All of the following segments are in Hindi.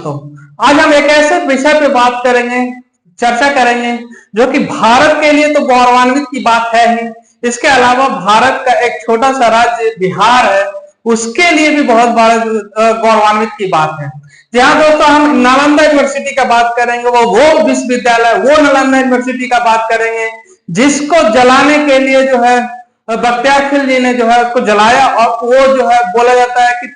दोस्तों, आज हम एक ऐसे विषय पे बात करेंगे, चर्चा करेंगे जो कि भारत के लिए तो गौरवान्वित की बात है ही। इसके अलावा भारत का एक छोटा सा राज्य बिहार है, उसके लिए भी बहुत बड़ा गौरवान्वित की बात है। जी हाँ दोस्तों, हम नालंदा यूनिवर्सिटी का बात करेंगे, वो विश्वविद्यालय, वो नालंदा यूनिवर्सिटी का बात करेंगे जिसको जलाने के लिए जो है बख्तियार खिलजी ने जो है उसको जलाया, और वो जो है बोला जाता है कि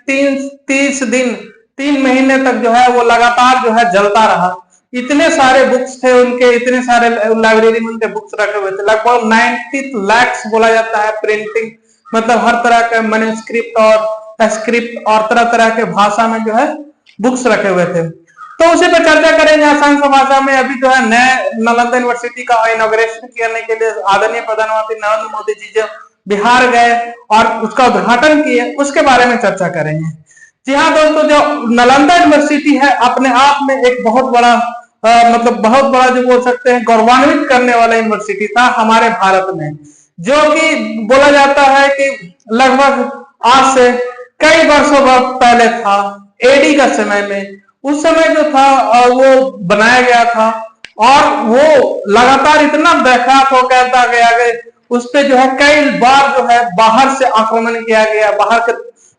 30 दिन 3 महीने तक जो है वो लगातार जो है जलता रहा। इतने सारे बुक्स थे उनके, इतने सारे लाइब्रेरी में उनके बुक्स रखे हुए थे, लगभग 90 लाख बोला जाता है प्रिंटिंग, मतलब हर तरह के मैन्युस्क्रिप्ट और स्क्रिप्ट और तरह तरह के भाषा में जो है बुक्स रखे हुए थे। तो उसी पे चर्चा करेंगे आसान सा भाषा में। अभी जो है नए नालंदा यूनिवर्सिटी का इनॉग्रेशन करने के लिए आदरणीय प्रधानमंत्री नरेंद्र मोदी जी जो बिहार गए और उसका उद्घाटन किए, उसके बारे में चर्चा करेंगे। जी हाँ दोस्तों, जो नालंदा यूनिवर्सिटी है अपने आप में एक बहुत बड़ा मतलब बहुत बड़ा जो बोल सकते हैं गौरवान्वित करने वाला यूनिवर्सिटी था हमारे भारत में, जो कि बोला जाता है कि लगभग आज से कई वर्षों पहले था, एडी का समय में, उस समय जो था वो बनाया गया था, और वो लगातार इतना व्याख्यात हो कहता गया कि उस पे जो है कई बार जो है बाहर से आक्रमण किया गया,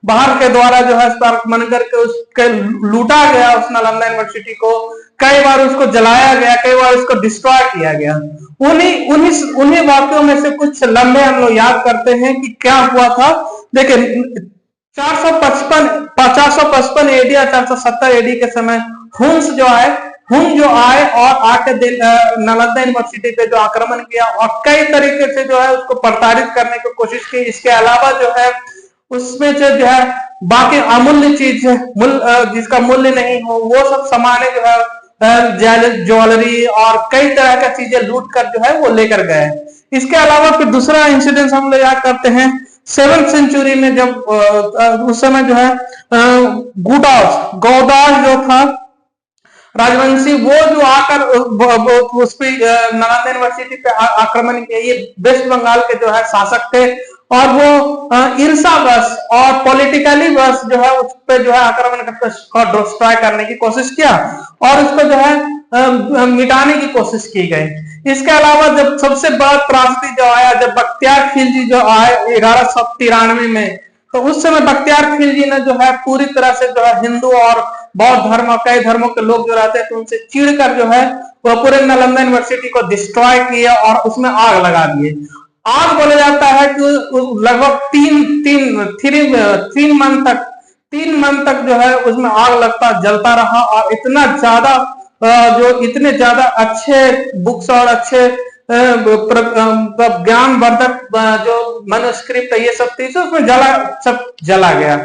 बाहर के द्वारा जो है आक्रमण करके उसके लूटा गया उस नालंदा यूनिवर्सिटी को, कई बार उसको जलाया गया, कई बार उसको डिस्ट्रॉय किया गया। उन्हीं वाक्यों में से कुछ लम्हे हम लोग याद करते हैं कि क्या हुआ था। देखिए 455 एडी या 470 एडी के समय हुन जो आए और आके नालंदा यूनिवर्सिटी पे जो आक्रमण किया और कई तरीके से जो है उसको प्रताड़ित करने की कोशिश की। इसके अलावा जो है उसमें जो है बाकी अमूल्य चीज जिसका मूल्य नहीं हो वो सब सामान जो है ज्वेलरी और कई तरह का चीजें लूट कर जो है वो लेकर गए। इसके अलावा फिर दूसरा इंसिडेंट हम लोग याद करते हैं 7th सेंचुरी में, जब उस समय जो है गौदास जो था राजवंशी, वो जो आकर उस पे नालंदा यूनिवर्सिटी पे आक्रमण किया। ये वेस्ट बंगाल के जो है शासक थे, और वो ईर्षावश और पॉलिटिकली बस जो है उस पे जो है आक्रमण करके डिस्ट्रॉय करने की कोशिश किया और उसको जो है मिटाने की कोशिश की गई। इसके अलावा जब सबसे बड़ा त्रासदी जो आया, जब बख्तियार खिलजी जो आए 1193 में, तो उस समय बख्तियार खिलजी ने जो है पूरी तरह से जो है हिंदू और बौद्ध धर्म, कई धर्मों के लोग जो रहते थे उनसे चिढ़कर जो है वो पूरे नालंदा यूनिवर्सिटी को डिस्ट्रॉय किया और उसमें आग लगा दिए। आग बोला जाता है कि लगभग 3 मंथ तक जो है उसमें आग लगता जलता रहा, और इतने ज्यादा अच्छे बुक्स और अच्छे ज्ञानवर्धक जो मैन्युस्क्रिप्ट ये सब थी उसमें सब जला गया।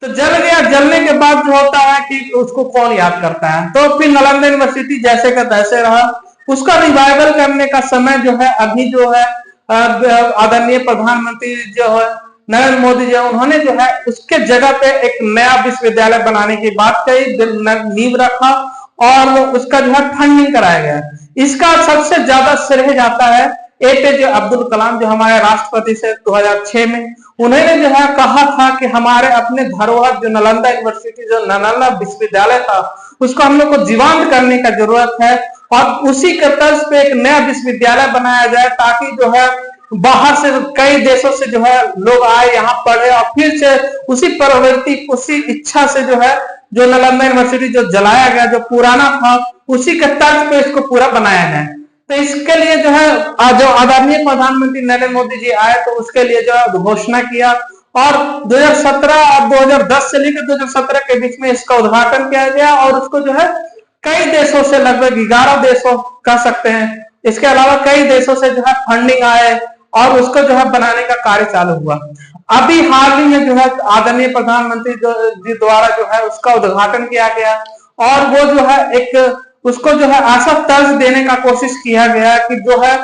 तो जलने के बाद जो होता है कि उसको कौन याद करता है। तो फिर नालंदा यूनिवर्सिटी जैसे का तैसे रहा। उसका रिवाइवल करने का समय जो है अभी जो है आदरणीय प्रधानमंत्री जो है नरेंद्र मोदी जी, उन्होंने जो है उसके जगह पे एक नया विश्वविद्यालय बनाने की बात कही, नींव रखा और वो उसका जो है फंडिंग कराया गया। इसका सबसे ज्यादा श्रेय जाता है एपीजे अब्दुल कलाम, जो हमारे राष्ट्रपति से 2006 में उन्होंने जो है कहा था कि हमारे अपने धरोहर जो नालंदा यूनिवर्सिटी, जो नालंदा विश्वविद्यालय था, उसको हम लोग को जीवंत करने का जरूरत है और उसी के तर्ज पे एक नया विश्वविद्यालय बनाया जाए, ताकि जो है बाहर से कई देशों से जो है लोग आए यहाँ पढ़े और फिर से उसी प्रवृत्ति, उसी इच्छा से जो है जो नालंदा यूनिवर्सिटी जो जलाया गया, जो पुराना था, उसी के तर्ज पे इसको पूरा बनाया जाए। तो इसके लिए जो है जो आदरणीय प्रधानमंत्री नरेंद्र मोदी जी आए तो उसके लिए जो है घोषणा किया, और 2017 और 2010 से लेकर 2017 के बीच में इसका उद्घाटन किया गया, और उसको जो है कई देशों से, लगभग 11 देशों कह सकते हैं, इसके अलावा कई देशों से जो है फंडिंग आए और उसको जो है बनाने का कार्य चालू हुआ। अभी हाल ही में जो है आदरणीय प्रधानमंत्री जी द्वारा जो है उसका उद्घाटन किया गया, और वो जो है एक उसको जो है ऐसा तर्ज देने का कोशिश किया गया कि जो है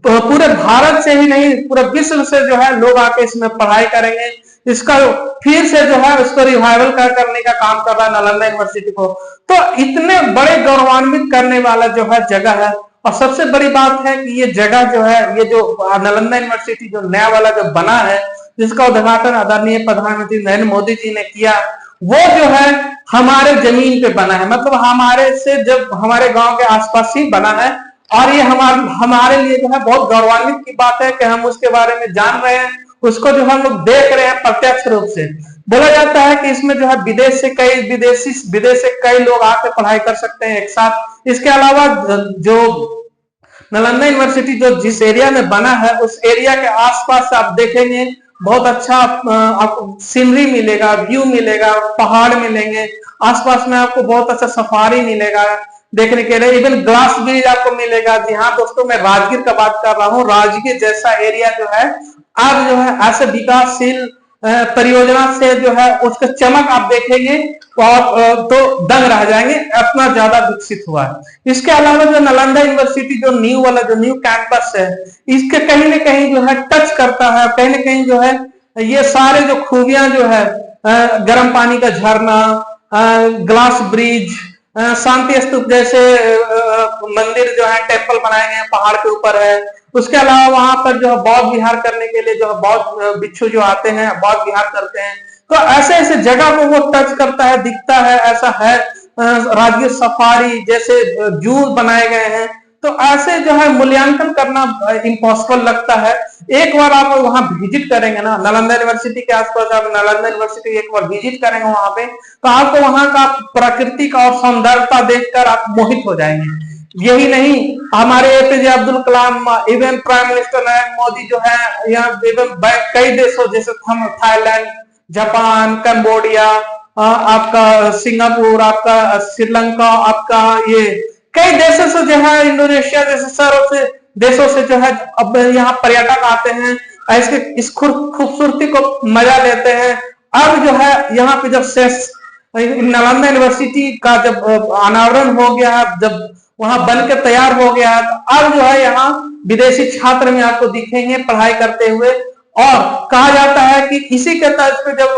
पूरे भारत से ही नहीं पूरे विश्व से जो है लोग आके इसमें पढ़ाई करेंगे। इसका फिर से जो है उसको रिवाइवल करने का काम कर रहा है नालंदा यूनिवर्सिटी को। तो इतने बड़े गौरवान्वित करने वाला जो है जगह है, और सबसे बड़ी बात है कि ये जगह जो है, ये जो नालंदा यूनिवर्सिटी जो नया वाला जो बना है, जिसका उद्घाटन आदरणीय प्रधानमंत्री नरेंद्र मोदी जी ने किया, वो जो है हमारे जमीन पे बना है, मतलब हमारे से जब हमारे गांव के आसपास ही बना है। और ये हमारे लिए जो है बहुत गौरवान्वित की बात है कि हम उसके बारे में जान रहे हैं, उसको जो हम लोग देख रहे हैं प्रत्यक्ष रूप से। बोला जाता है कि इसमें जो है विदेश से कई लोग आके पढ़ाई कर सकते हैं एक साथ। इसके अलावा जो नालंदा यूनिवर्सिटी जो जिस एरिया में बना है, उस एरिया के आसपास आप देखेंगे बहुत अच्छा आपको सीनरी मिलेगा, व्यू मिलेगा, पहाड़ मिलेंगे, आसपास में आपको बहुत अच्छा सफारी मिलेगा देखने के लिए। इवन ग्लास ब्रिज आपको मिलेगा। जी हाँ दोस्तों, मैं राजगीर का बात कर रहा हूँ। राजगीर जैसा एरिया जो है अब जो है ऐसे विकासशील परियोजना से जो है उसका चमक आप देखेंगे और तो दंग रह जाएंगे, इतना ज्यादा विकसित हुआ है। इसके अलावा जो नालंदा यूनिवर्सिटी जो न्यू कैंपस है, इसके कहीं ना कहीं जो है टच करता है, कहीं ना कहीं जो है ये सारे जो खूबियां जो है गर्म पानी का झरना, ग्लास ब्रिज, शांति स्तूप जैसे मंदिर जो है टेम्पल बनाए गए हैं पहाड़ के ऊपर है। उसके अलावा वहां पर जो है बौद्ध विहार करने के लिए जो है बौद्ध भिक्षु जो आते हैं बौद्ध विहार करते हैं। तो ऐसे ऐसे जगह को वो टच करता है, दिखता है, ऐसा है। राजगीर सफारी जैसे जू बनाए गए हैं। तो ऐसे जो है मूल्यांकन करना इम्पॉसिबल लगता है। एक बार आप वहां विजिट करेंगे ना, नालंदा यूनिवर्सिटी के आसपास आप नालंदा यूनिवर्सिटी एक बार विजिट करेंगे वहां पे, तो आपको वहां का प्रकृति का और सौंदर्यता देखकर आप मोहित हो जाएंगे। यही नहीं, हमारे APJ Abdul Kalam, even prime minister Narendra Modi जो है यहाँ इवन कई देशों जैसे हम थाईलैंड, जापान, कंबोडिया, आपका सिंगापुर, आपका श्रीलंका, आपका ये कई देशों से जो है इंडोनेशिया जैसे शहरों से देशों से जो है अब यहाँ पर्यटक आते हैं, इसके इस खूबसूरती को मजा लेते हैं। अब जो है यहाँ पे जब नालंदा यूनिवर्सिटी का जब अनावरण हो गया है, जब वहां बनकर तैयार हो गया है, तो अब जो है यहाँ विदेशी छात्र में आपको दिखेंगे पढ़ाई करते हुए। और कहा जाता है कि इसी के तर्ज पे जब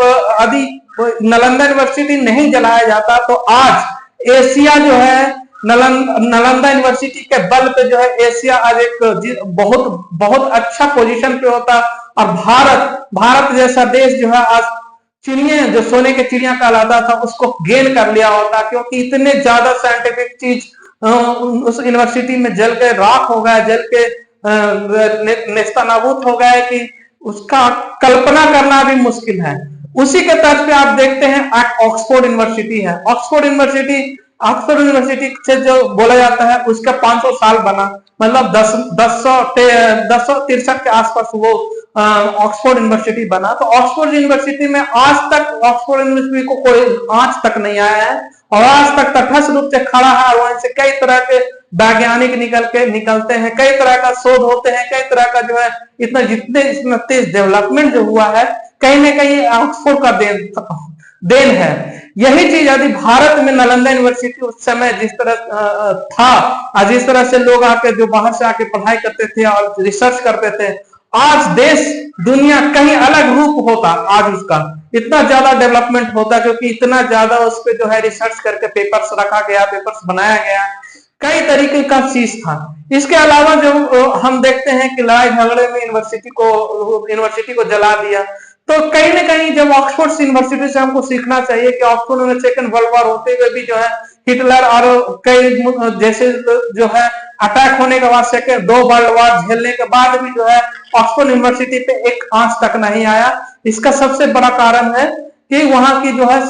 अभी नालंदा यूनिवर्सिटी नहीं जलाया जाता तो आज एशिया जो है नालंदा यूनिवर्सिटी के बल पे जो है एशिया आज एक बहुत बहुत अच्छा पोजीशन पे होता। और भारत जैसा देश जो है आज चिड़िया जो सोने के चिड़िया कहलाता था उसको गेन कर लिया होता, क्योंकि इतने ज्यादा साइंटिफिक चीज उस यूनिवर्सिटी में जल के राख हो गया, जल के नेस्तनाबूद हो गया कि उसका कल्पना करना भी मुश्किल है। उसी के तर्ज पे आप देखते हैं ऑक्सफोर्ड यूनिवर्सिटी है। ऑक्सफोर्ड यूनिवर्सिटी से जो बोला जाता है उसका 500 साल बना, मतलब 1063 के आसपास वो ऑक्सफोर्ड यूनिवर्सिटी बना। तो ऑक्सफोर्ड यूनिवर्सिटी में आज तक ऑक्सफोर्ड यूनिवर्सिटी को कोई आंच तक नहीं आया है और आज तक तटस्थ रूप से खड़ा है। वहां से कई तरह के वैज्ञानिक निकलते हैं, कई तरह का शोध होते हैं, कई तरह का जो है इतना तेज डेवलपमेंट जो हुआ है कहीं ना कहीं ऑक्सफोर्ड का देन है। यही चीज यदि भारत में नालंदा यूनिवर्सिटी उस समय जिस तरह था, जिस तरह से लोग आके जो बाहर से आके पढ़ाई करते थे और रिसर्च करते थे, आज देश दुनिया कहीं अलग रूप होता। आज उसका इतना ज्यादा डेवलपमेंट होता क्योंकि इतना ज्यादा उस पर जो है रिसर्च करके पेपर्स रखा गया, पेपर्स बनाया गया, कई तरीके का चीज था। इसके अलावा जो हम देखते हैं कि लड़ाई झगड़े में यूनिवर्सिटी को जला दिया, तो कहीं ना कहीं जब ऑक्सफोर्ड यूनिवर्सिटी से हमको सीखना चाहिए कि ऑक्सफोर्ड में सेकंड वर्ल्ड वॉर होते हुए भी जो है हिटलर और कई जैसे जो है अटैक होने के बाद सेकंड 2 वर्ल्ड वॉर झेलने के बाद भी जो है ऑक्सफोर्ड यूनिवर्सिटी पे एक आंच तक नहीं आया। इसका सबसे बड़ा कारण है कि वहां की जो है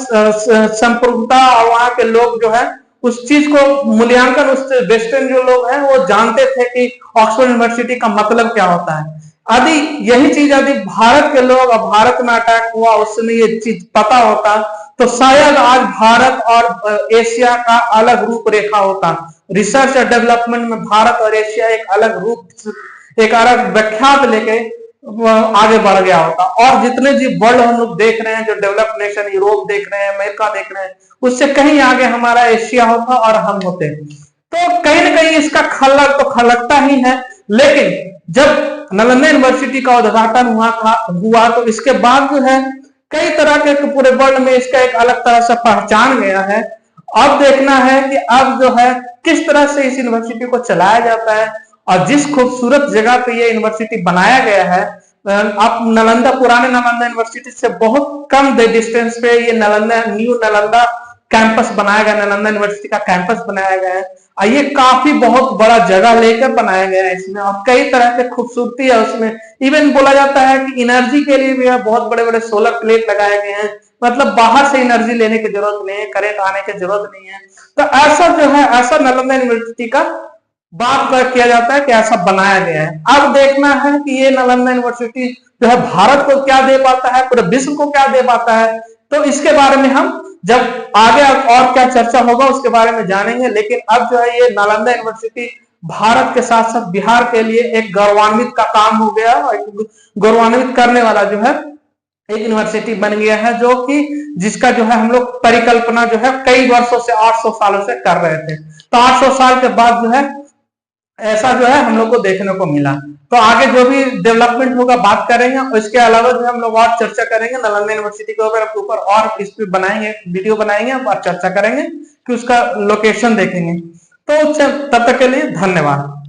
संप्रभुता और वहां के लोग जो है उस चीज को मूल्यांकन, उस वेस्टर्न जो लोग हैं वो जानते थे कि ऑक्सफोर्ड यूनिवर्सिटी का मतलब क्या होता है। यदि यही चीज यदि भारत के लोग और भारत में अटैक हुआ उस समय ये चीज पता होता तो शायद आज भारत और एशिया का अलग रूपरेखा होता। रिसर्च और डेवलपमेंट में भारत और एशिया एक अलग व्याख्यात लेके आगे बढ़ गया होता। और जितने जी वर्ल्ड हम लोग देख रहे हैं, जो डेवलप नेशन यूरोप देख रहे हैं, अमेरिका देख रहे हैं, उससे कहीं आगे हमारा एशिया होता और हम होते। तो कहीं ना कहीं इसका खलक तो खलकता ही है। लेकिन जब नालंदा यूनिवर्सिटी का उद्घाटन हुआ तो इसके बाद जो है कई तरह के पूरे वर्ल्ड में इसका एक अलग तरह से पहचान गया है। अब देखना है कि अब जो है किस तरह से इस यूनिवर्सिटी को चलाया जाता है और जिस खूबसूरत जगह पे ये यूनिवर्सिटी बनाया गया है आप नालंदा, पुराने नालंदा यूनिवर्सिटी से बहुत कम डिस्टेंस पे ये नालंदा, न्यू नालंदा कैंपस बनाया गया, नालंदा यूनिवर्सिटी का कैंपस बनाया गया है। ये काफी बहुत बड़ा जगह लेकर बनाया गया है इसमें, और कई तरह के खूबसूरती है उसमें। इवन बोला जाता है कि एनर्जी के लिए भी बहुत बड़े बड़े सोलर प्लेट लगाए गए हैं, मतलब बाहर से एनर्जी लेने की जरूरत नहीं है, करंट आने की जरूरत नहीं है। तो ऐसा जो है, ऐसा नालंदा यूनिवर्सिटी का बात किया जाता है कि ऐसा बनाया गया है। अब देखना है कि ये नालंदा यूनिवर्सिटी जो है भारत को क्या दे पाता है, पूरे विश्व को क्या दे पाता है। तो इसके बारे में हम जब आगे और क्या चर्चा होगा उसके बारे में जानेंगे। लेकिन अब जो है ये नालंदा यूनिवर्सिटी भारत के साथ साथ बिहार के लिए एक गौरवान्वित का काम हो गया, और गौरवान्वित करने वाला जो है एक यूनिवर्सिटी बन गया है, जो कि जिसका जो है हम लोग परिकल्पना जो है कई वर्षों से, 800 सालों से कर रहे थे। तो 800 साल के बाद जो है ऐसा जो है हम लोग को देखने को मिला। तो आगे जो भी डेवलपमेंट होगा बात करेंगे, और इसके अलावा जो हम लोग और चर्चा करेंगे नालंदा यूनिवर्सिटी के ऊपर और इस पे बनाएंगे, वीडियो बनाएंगे और चर्चा करेंगे कि उसका लोकेशन देखेंगे। तो तब तक के लिए धन्यवाद।